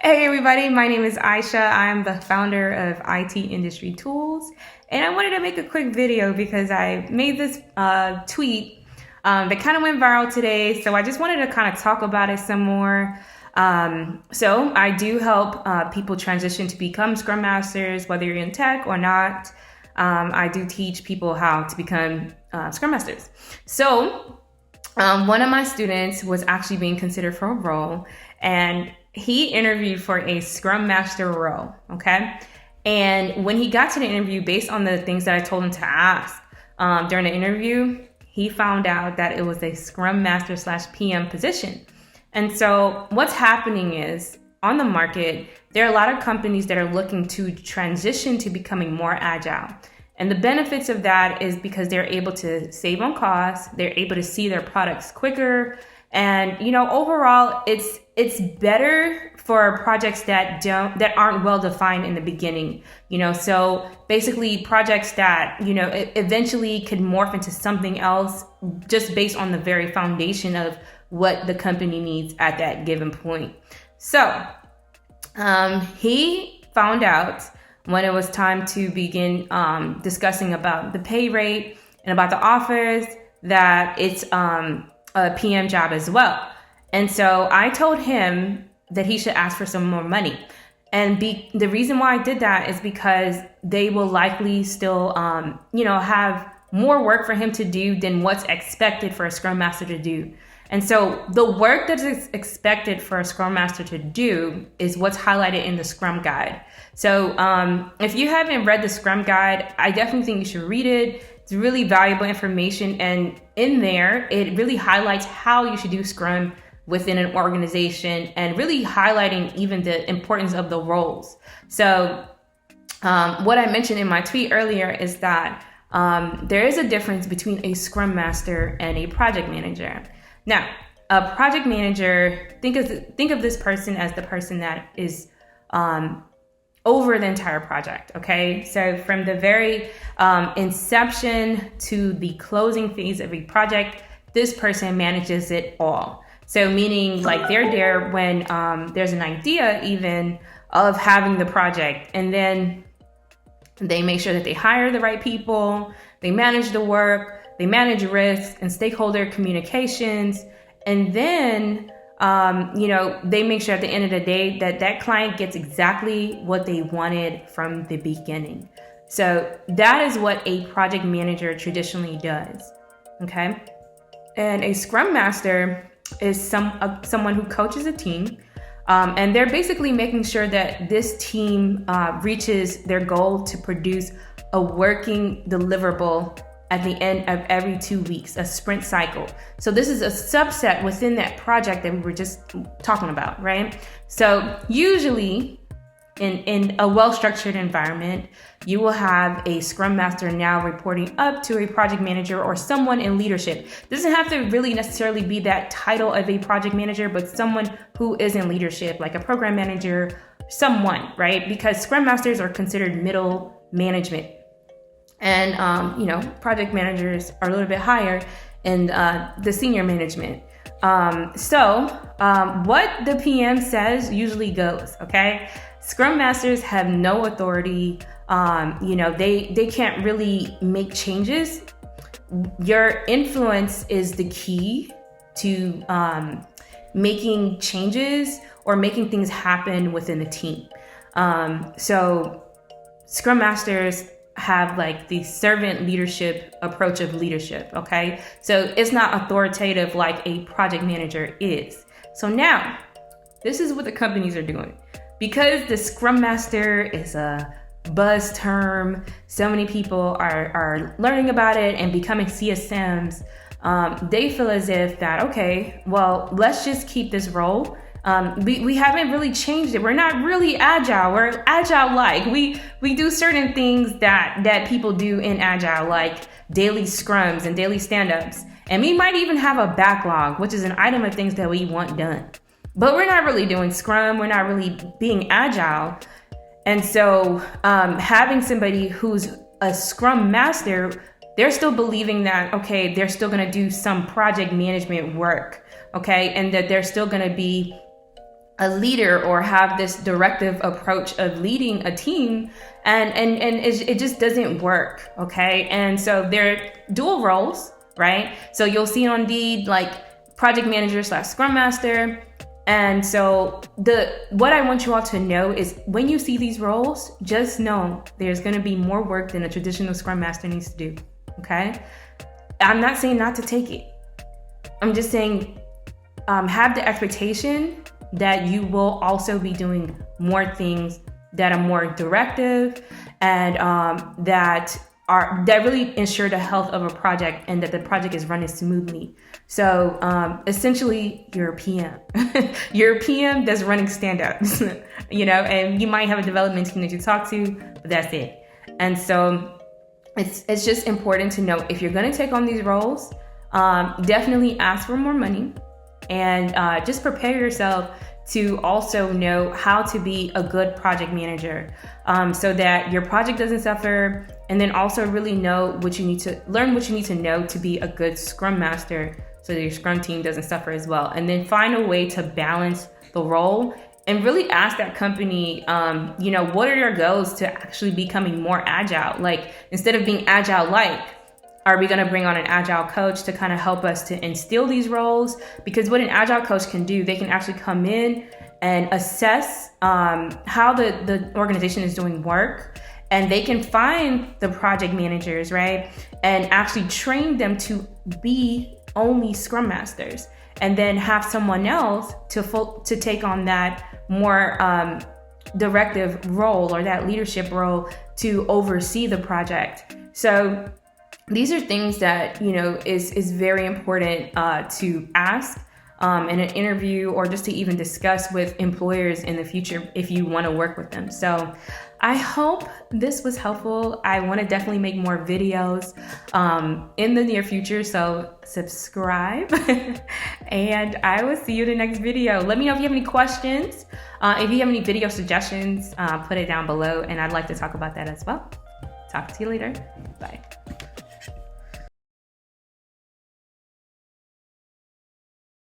Hey everybody, my name is Aisha. I'm the founder of IT Industry Tools, and I wanted to make a quick video because I made this tweet that kind of went viral today. So I just wanted to kind of talk about it some more. So I do help people transition to become Scrum Masters, whether you're in tech or not. I do teach people how to become Scrum Masters. So one of my students was actually being considered for a role, and he interviewed for a Scrum Master role, okay? And when he got to the interview, based on the things that I told him to ask during the interview, he found out that it was a Scrum Master / PM position. And so what's happening is, on the market, there are a lot of companies that are looking to transition to becoming more agile. And the benefits of that is because they're able to save on costs, they're able to see their products quicker, and overall it's better for projects that aren't well defined in the beginning. So basically projects that eventually could morph into something else just based on the very foundation of what the company needs at that given point. So he found out when it was time to begin discussing about the pay rate and about the offers that it's a PM job as well. And so I told him that he should ask for some more money. And the reason why I did that is because they will likely still, have more work for him to do than what's expected for a Scrum Master to do. And so the work that is expected for a Scrum Master to do is what's highlighted in the Scrum Guide. So if you haven't read the Scrum Guide, I definitely think you should read it. It's really valuable information. And in there, it really highlights how you should do Scrum within an organization and really highlighting even the importance of the roles. So what I mentioned in my tweet earlier is that there is a difference between a Scrum Master and a project manager. Now, a project manager, think of this person as the person that is over the entire project, okay? So from the very inception to the closing phase of a project, this person manages it all. So meaning like they're there when there's an idea even of having the project, and then they make sure that they hire the right people, they manage the work, they manage risk and stakeholder communications, and then they make sure at the end of the day that client gets exactly what they wanted from the beginning. So that is what a project manager traditionally does, okay? And a Scrum Master is someone who coaches a team, and they're basically making sure that this team reaches their goal to produce a working deliverable at the end of every 2 weeks, a sprint cycle. So this is a subset within that project that we were just talking about, right? So usually in a well-structured environment, you will have a Scrum Master now reporting up to a project manager or someone in leadership. It doesn't have to really necessarily be that title of a project manager, but someone who is in leadership, like a program manager, someone, right? Because Scrum Masters are considered middle management. And, project managers are a little bit higher in the senior management. So what the PM says usually goes, okay? Scrum Masters have no authority. They can't really make changes. Your influence is the key to making changes or making things happen within a team. So Scrum Masters have like the servant leadership approach of leadership, okay? So it's not authoritative like a project manager is. So now, this is what the companies are doing. Because the Scrum Master is a buzz term, so many people are learning about it and becoming CSMs, they feel as if that, okay, well, let's just keep this role. We haven't really changed it. We're not really agile. We're agile-like. We do certain things that people do in agile, like daily scrums and daily stand-ups. And we might even have a backlog, which is an item of things that we want done. But we're not really doing scrum. We're not really being agile. And so having somebody who's a Scrum Master, they're still believing that, okay, they're still going to do some project management work, okay, and that they're still going to be a leader or have this directive approach of leading a team, and it just doesn't work. Okay, and so they're dual roles, right? So you'll see on Indeed like project manager / Scrum Master. And so what I want you all to know is when you see these roles, just know there's going to be more work than a traditional Scrum Master needs to do. Okay, I'm not saying not to take it. I'm just saying have the expectation that you will also be doing more things that are more directive and that really ensure the health of a project and that the project is running smoothly. So essentially, you're a PM. You're a PM that's running stand-ups, and you might have a development team that you talk to, but that's it. And so it's just important to know if you're going to take on these roles, definitely ask for more money and just prepare yourself to also know how to be a good project manager so that your project doesn't suffer, and then also really learn what you need to know to be a good Scrum Master so that your Scrum team doesn't suffer as well. And then find a way to balance the role and really ask that company, what are your goals to actually becoming more agile? Like, instead of being agile-like, are we going to bring on an agile coach to kind of help us to instill these roles? Because what an agile coach can do, they can actually come in and assess how the organization is doing work, and they can find the project managers, right? And actually train them to be only Scrum Masters, and then have someone else to take on that more directive role or that leadership role to oversee the project. So these are things that, is very important to ask in an interview, or just to even discuss with employers in the future if you want to work with them. So I hope this was helpful. I want to definitely make more videos in the near future, so subscribe and I will see you in the next video. Let me know if you have any questions. If you have any video suggestions, put it down below, and I'd like to talk about that as well. Talk to you later. Bye.